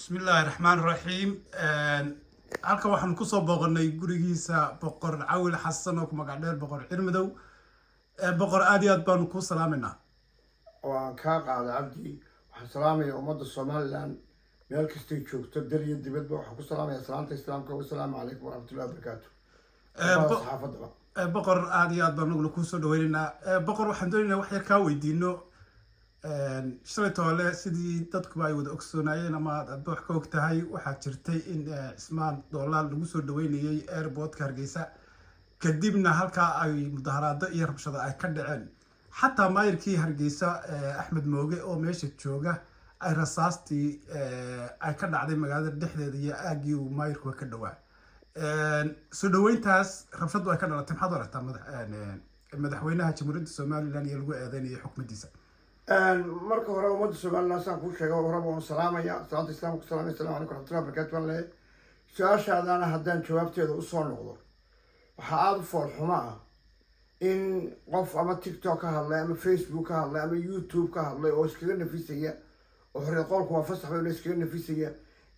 بسم الله الرحمن الرحيم halka waxaan ku soo booqanay gurigiisa boqor Cawil Xasan oo ku magac dheer boqor Cirmadow boqor aad iyo aad baan ku salaaminaa waan ka qaaday cabdi waxaan salaamayaa ummadda Soomaaliland meel kasta ay joogto dal iyo dibadba waxaan ku salaamayaa salaanta islaamka wa salaamu calaykum wa rahmatullahi wa barakaatuh boqor aad iyo aad baan ugu ku soo dhaweynaynaa boqor waxaan doonaynaa wax yar ka weydiino shalay toole sidii dadku ay wada ogsoonayeen ama aad wax ka ogtahay waxa jirtay in Ismaan Doolaal lagu soo dhaweynayay airport-ka Hargeysa kadibna halka ay mudaharaado iyo rabshado ay ka dhaceen xataa maayirkii Hargeysa Axmed Mooge oo meesha jooga ay rasaastii ay ka dhacday magaalada dhexdeeda iyo aagii uu maayirku ka dhawaa soo dhaweyntaas rabshadu ay ka dhalatay maxaad aragtaa madaxweynaha Jamhuuriyadda Soomaaliland iyo lagu eedeynayay xukuumaddiisa marka hore ummadda Soomaaliland saan ku sheegay horeba waan salaamayaa salaanta islaamka salaamu calaykum wa rahmatullahi wa barakaatuh su'aashaadana haddaan jawaabteeda u soo noqdo waxa aad u foolxumo ah in qof ama TikTok ka hadlay ama Facebook ka hadlay ama YouTube ka hadlay oo iskaga nafisaya oo hore qolku waa fasax bay iskaga nafisaya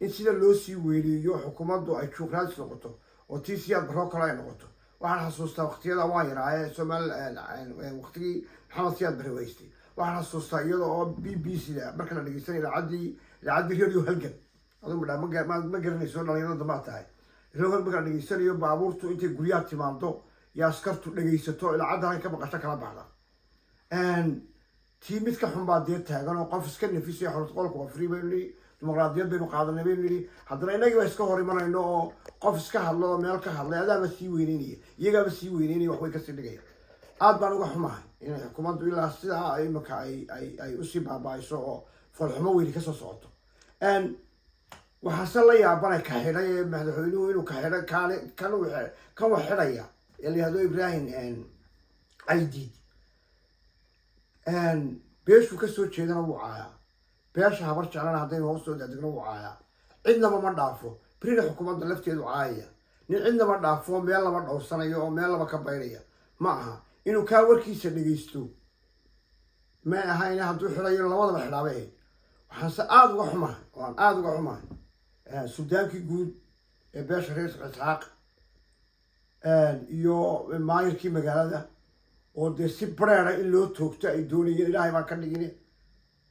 in sida loo sii weeliyo xukuumaddu ay juqraafi noqoto oo TCR baro kale ay noqoto waxaan xasuustaa waqtiyada waan yaraaye Soomaaliland waqtigii Maxamed Siyaad Barre weystay waxaan xasuustaa iyada oo BBC da marka la dhageystay idaacadii radio halgan adoo ma garanayso dhalinyarada dama tahay marka la dhageystanayo baabuurtu intay guryaha timaado yaa askartu dhageysato idaacadda ka maqasho kala baxda tii mid ka xun baa dee taagan oo qof iska nafisay xorta qolka waa free baynu dimuqraadiyad baynu qaadanay baynu nidhi haddana inagii baa iska hor imanayno oo qof iska hadlo oo meel ka hadlay adaaba sii weyneynaya iyagaaba sii weyneynaya wax way kasii dhigaya aad baan uga xumahay in xukuumaddu ilaa sidaa imika ay usii baaba'ayso oo foolxumo weyni kasoo socoto waxaase la yaabanay ka xidhay ee madaxweynuhu inuu ka xidhay kan wax xidhaya ee la yihahdo Ibrahim Aidiid beeshuu kasoo jeedana wuu caayaa beesha habar jeclana haddaynu hoostoo daadegna wuu caayaa cidnaba ma dhaafo birina xukuumadda lafteedu caayaya nin cidnaba dhaafo meel laba dhowrsanayo oo meel laba ka baydhaya ma aha inuu kaa warkiisa dhageysto ma ahayn hadduu xidhayo labadaba xidhaabe waxaanse aada uga xumahay oo aan aada uga xumahay sudaankii guud ee beesha reer Isxaaq iyo maayirkii magaalada oo dee si bareera in loo toogto ay doonayeen ilaahay baan ka dhigin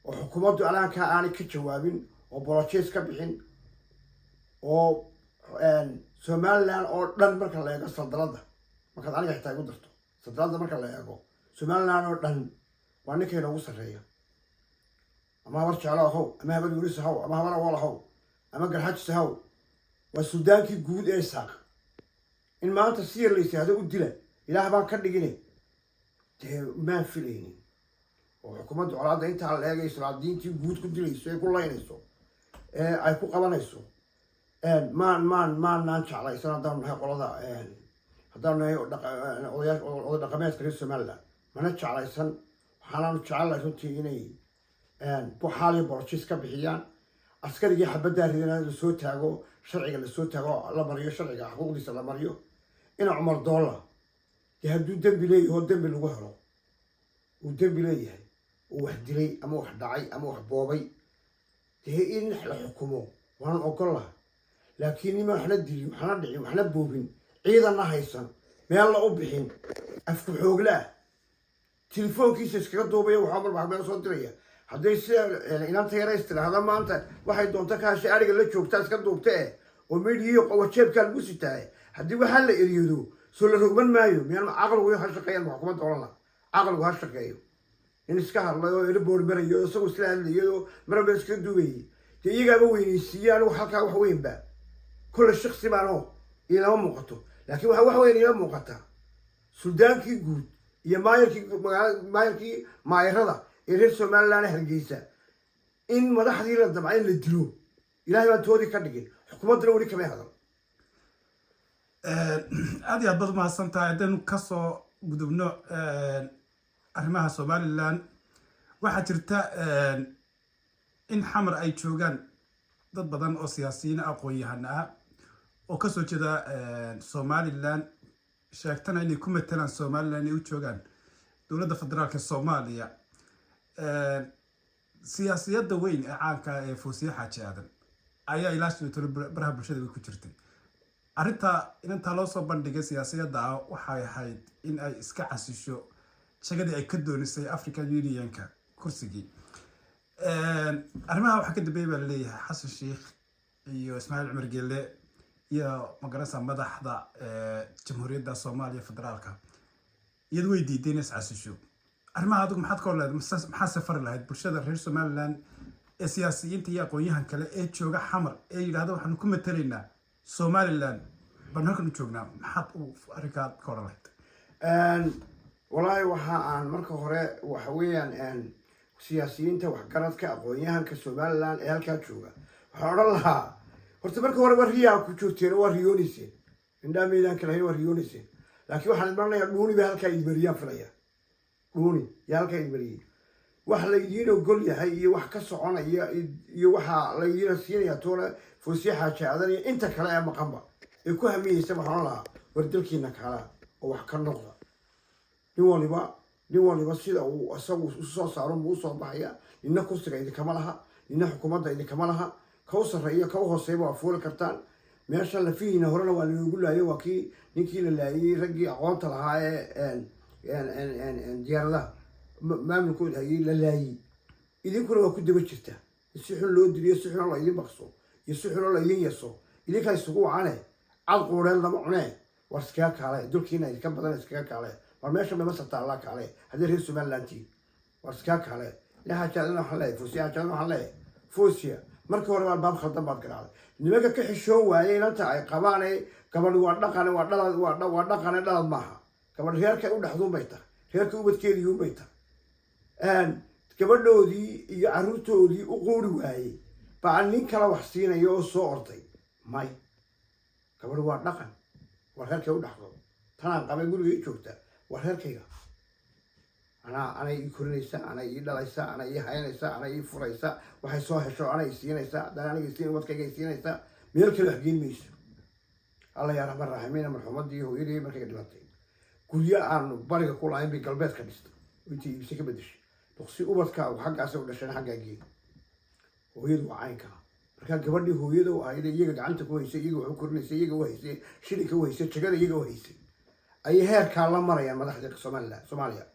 oo xukuumaddu alaankaa aanay ka jawaabin oo bolojees ka bixin oo Somaliland oo dhan marka la eego saldaladda markaad aniga xitaa igu darto saldaladda marka la eego Somaliland oo dhan waa ninkay noogu sarreeya ama habar jeclo ahow ama habar yuris ahow ama habar awal ahow ama garxajis ahow waa sudaankii guud ee Isaaq in maanta si yar la yiraahdo u dila ilaah baan ka dhigine dee maan filaynin oo xukuumaddu colaadda intaa la eegayso diintii guud ku dilayso ee ku laynayso ee ay ku qabanayso maan jeclaysan haddaan nahay qolada haddaan nahay oday dhaqameedka reer Somaliland mana jeclaysan waxaananu jecelahay runtii inay buxaaliyo bolojiis ka bixiyaan askarigii xabaddaa ridana la soo taago sharciga la soo taago la mariyo sharciga xuquuqdiisa la mariyo ina Cumar Doolla dee hadduu dembi leeyahay oo dembi lagu helo uu dembi leeyahay uu wax dilay ama wax dhacay ama wax boobay dee in la xukumo waan ogol lahaa laakiin nima waxna dilin waxna dhicin waxna boobin ciidanna haysan meel la u bixin afku xoogla telefoonkiisa iskaga duubaya waxaa mar meel soo diraya hadday sida inanta yarays tiraahdo maanta waxay doonta kaashay ariga la joogtaa iska duubta oo meedhiyo qawajeebkaa lagu sitaay haddii waxaa la eriyado soo la rogman maayo miyaan caqligu ha shaqeeyaan xukuumadda olana caqligu ha shaqeeyo in iska hadlay oo airport marayo isagoo isla hadlayo marba iskaga duubayay dee iyagaaba weynaysiiya anigu halkaa wax weynba kulle shaksi baanoo ilama muuqato laakiin waxa wax weyn ila muuqata sudaankii guud iyo maayirkii maayirada ee reer Somaliland Hargeysa in madaxdii la damcay in la dilo ilaahay baan toodi ka dhigay xukuumadduna weli kama hadal aad iyo aad baad mahadsantahay haddaynu kasoo gudubno arrimaha Somaliland waxaa jirta in xamar ay joogaan dad badan oo siyaasiyiin aqoon-yahan ah oo kasoo jeeda Somaliland sheegtana inay ku metelaan Somaliland ay u joogaan dowladda federaalka Soomaaliya siyaasadda weyn ee caanka ee Fuusiye Xaaji Aadan ayaa ilaa sidoo baraha bulshada way ku jirtay arrinta inta loo soo bandhigay siyaasadda waxay ahayd in ay iska casisho shagadii ay ka doonisay African Unionka kursigii arrimaha waxa ka dambeeyay baa leeyahay Xasan Sheikh iyo Ismaaciil Cumar Geelle iyo magarasa madaxda Jamhuuriyadda Soomaaliya Federaalka iyadoo way diideen is casisho arrimaha adigu maxaad ka leedahay maxaa safar lahayd bulshada reer Somaliland ee siyaasiyiinta iyo aqoonyahan kale ee jooga xamar ee yiraahdo waxaan ku matalaynaa Somaliland bannaanka u joognaa maxaad u arrinka ka leedahay والله waxaan marka hore waxa weeyaan siyaasiyiinta wax garadka aqoonyahanka Somaliland ee halka jooga waxaan oran lahaa horta marka hore wariyaa ku joogteen waa riyoonise inda meedan kale waa riyoonise laakiin waxaan marnaa dhuuni ba halka idbariya filaya dhuuni ya halka idbariya wax la yidhi gol yahay iyo wax ka soconaya iyo waxa la yidhi siinaya toona fuusixa jaadan iyo inta kale ee maqanba ee ku hamiyeysa waxaan lahaa wardalkiina kala oo wax ka noqda nin waliba sida uu asagu soo saaro muu soo baxaya inna kursiga idinka laha inna xukuumadda idinka laha ka sareeyo ka hooseeyo waa fuul kartaan meesha la fiina horena waa lagu laayay waa kii ninkii la laayay ragii aqoonta lahaa ee diyaarada maamulkooda ay la laayay idinkuna waa ku daba jirta si xun loo diriyo si xun la idin baqso iyo si xun la idin yeeso idinka isugu wacane cad qooreen lama cunee war iska kale dulkiina idinka badan iska kale war meesha ma masata Allah kale hadii reer Somaliland war iska kale la hajaadna waxa la fuusiya hajaadna waxa la fuusiya marka hore waa baab khaldan baad garaacday nimanka ka xishoo waayay inta ay qabaan gabadh waa dhaqan waa dhalad waa dhaqan dhalad maaha gabadh reerka u dhaxduun bay tahay reerka ubadkeedii u bay tahay gabadhoodii iyo caruurtoodii u qoori waayay baa nin kala wax siinayo oo soo orday may gabadh waa dhaqan waa reerka u dhaxdo tan qabay guriga joogta waa reerkayga أنا يكونيسا أنا يدليسا أنا يهينيسا أنا يفريسا وحيسوه شو أنا يسينيسا ده أنا يسين وقت كي يسينيسا ميلك الحجين ميس الله يا رب الرحمن من حمدي هو يدي مركز دلتين كل يا أنا بارك كل عين بقلبك كنيست وأنتي يمسك بدش تقصي أوبتك وحق عسى ودشان حق جي هو يدو عينك مركز قبلي هو يدو عيد يجي عنك كويس يجي وحكرني سيجي وهيس شريك كويس شجرة يجي وهيس أي هير كلام مرة يا مدحدك Soomaaliya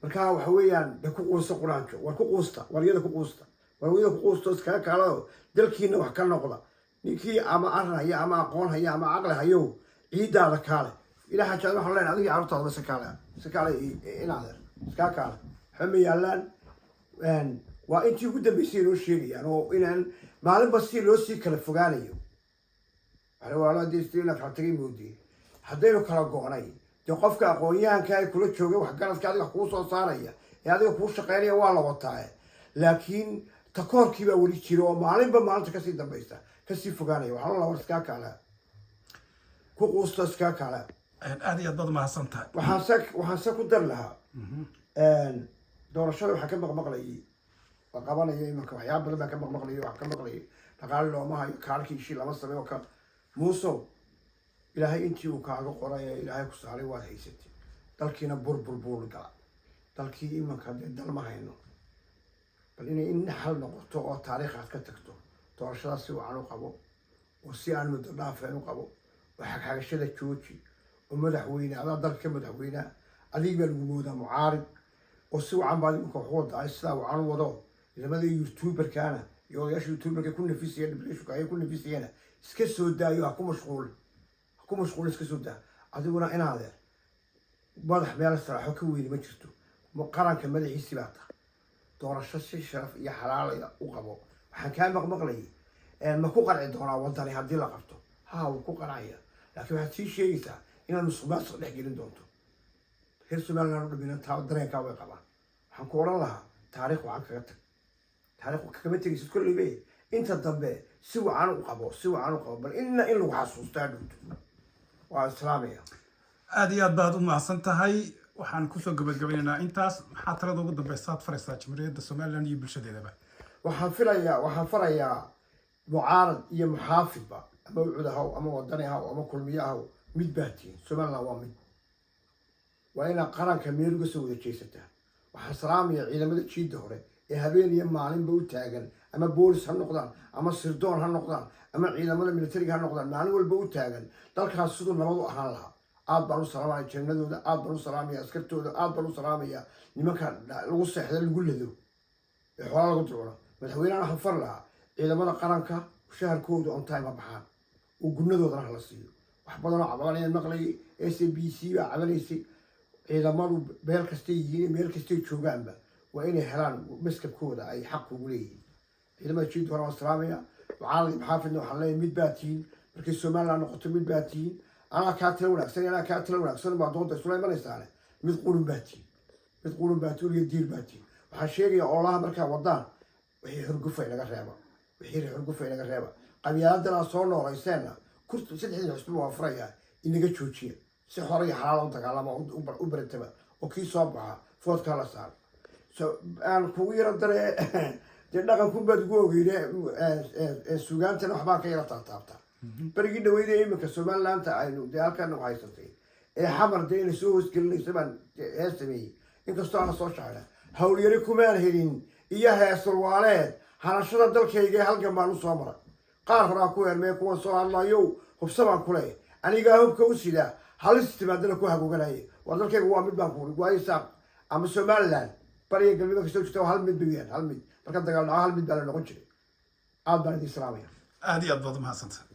marka waxa weeyaan da ku quusta quraanjo war ku quusta wariyada ku quusta wariyada ku quusta iska kala dalkiina wax ka noqda ninkii ama arnaya ama aqoon haya ama aqli hayo ciidaada kale ilaaha jaan waxa leen adiga carruurtaada sakale inaadeer iska kale xuma yaalaan waa intii ugu dambeysay loo sheegayaan oo inaan maalin basti loo sii kala fogaanayo wala diistina fatigi moodi haddaynu kala go'nay qofka aqoonyahanka ay kula jooga wax garadka adiga ku soo saaraya ee adiga ku shaqeynaya waa la wataa laakiin takoorkii baa wali jiro oo maalinba maalinta ka sii dambaysta ka sii fogaanaya waxa la warska kala ku quusta iska kala aad iyo dad ma hasantahay waxaan ku dar lahaa doorashada waxa ka maqmaqlayay waa qabanayay marka waxyaabo badan ka maqmaqlayay wax ka maqlayay dhaqaale looma hayo kaalkii shii lama sameeyo ka muuso ilaahay intii uu kaaga qoray ilaahay ku saaray waa haysatay dalkiina burbur gala dalkii imanka dal ma hayno bal in hal noqoto oo taariikhaad ka tagto doorashadaas si wacan u qabo oo si aan muddo dhaafeen u qabo waxa xagashada jooji oo madaxweyne dalka madaxweyne adiga lagu moodaa mucaarid oo si wacan baad imanka wax wada isla wacan wado labada youtuber kana iyo youtuber ku nafisiyay dibrishu ay ku nafisiyana iska soo daayo ku mashquul iska soo daa adiguna inaad madax meel saraaxo ka weyn ma jirto qaranka madaxiisa baa tahay doorasho si sharaf iyo xalaal u qabo waxaan ka maqmaqlay ma ku qarci doonaa wadani haddii la qabto uu ku qaracaya laakiin waxaad sii sheegaysaa inaad musuqmaasuq dhex gelin doonto reer Somaliland oo dhammaan taa dareenka way qabaan waxaan ku oran lahaa taariikh wacan kaga tag taariikh kama tegaysid kulliba inta dambe si wacan u qabo bal in lagu xasuustaa dhunto waa islaamiya aad iyo aad baad u mahadsan tahay waxaan kusoo gabagabaynaynaa intaas maxaa talada ugu dambaysaad faraysaa Jamhuuriyadda Somaliland iyo bulshadeedaba waxaan farayaa mucaarad iyo muxaafidba ama ucudahaw ama wadanahaw ama kulmiyahaw mid baatiin Somaliland waa mid waa ina qaranka meel uga soo wada jeesataa waxaan salaamayaa ciidamada jiida hore habeen iyo maalinba u taagan ama boolis ha noqdaan ama sirdoon ha noqdaan ama ciidamada militariga ha noqdaan maalin walba u taagan dalkaas siduu nabad u ahaan lahaa aad baan u salaamaya jannadooda aad baan u salaamaya askartooda aad baan u salaamaya nimanka lagu seexda lagu lado ee xoolaa lagu ducuna madaxweynaha waxaan far lahaa ciidamada qaranka shaharkooda on time ha baxaan oo gurnadoodana hala siiyo wax badanoo cabalanayaan maqlayay SABC baa cabanaysay ciidamadu meel kastay yihiin meel kastay joogaanba waa inay helaan maskabkooda ay xaq ugu leeyihiin ciidamada jiidda hore waan salaamaya mucaaradii maxaafidna waxaan leeyahay mid baa tihiin markay somaliland noqoto mid baa tihiin anaa kaa tala wanaagsan baa doonta isula imanaysaane mid qurun baa tihiin iyo diir baa tihiin waxaan sheegayaa oolaha markaa wadaan wixii xurgufay naga reeba qabyaaladana soo noolayseenna kurta saddexdii xusbi waa furayaa inaga joojiya si hore iyo xalaal u dagaalama u barataba oo kii soo baxa foodkaa la saaro aan kugu yaro dare dee dhaqankunbaad ugu ogeyne sugaantana waxbaa ka yara taataabta berigii dhaweyda iminka somalilandta aynu dee halkan u haysatay ee xamar dee inay soo hoosgelinaysa baan hees sameeyey inkastoo ana soo shacna hawlyari kumaan helin iyo heesulwaaleed hanashada dalkayga halgan baan usoo mara qaar horaa ku hermee kuwan soo hadlayow hubsa baan ku leeyahay anigaa hubka u sidaa halis timaadana ku hagooganaye waa dalkayga waa mid baan kuuri waayo saaq ama somaliland bariya galbeed kasoo jirta hal mid bayaan hal mid marka dagaal dhaco hal mid baa la noqon jiray aad baan idin salaamaya aad iyo aad baad umahadsantahay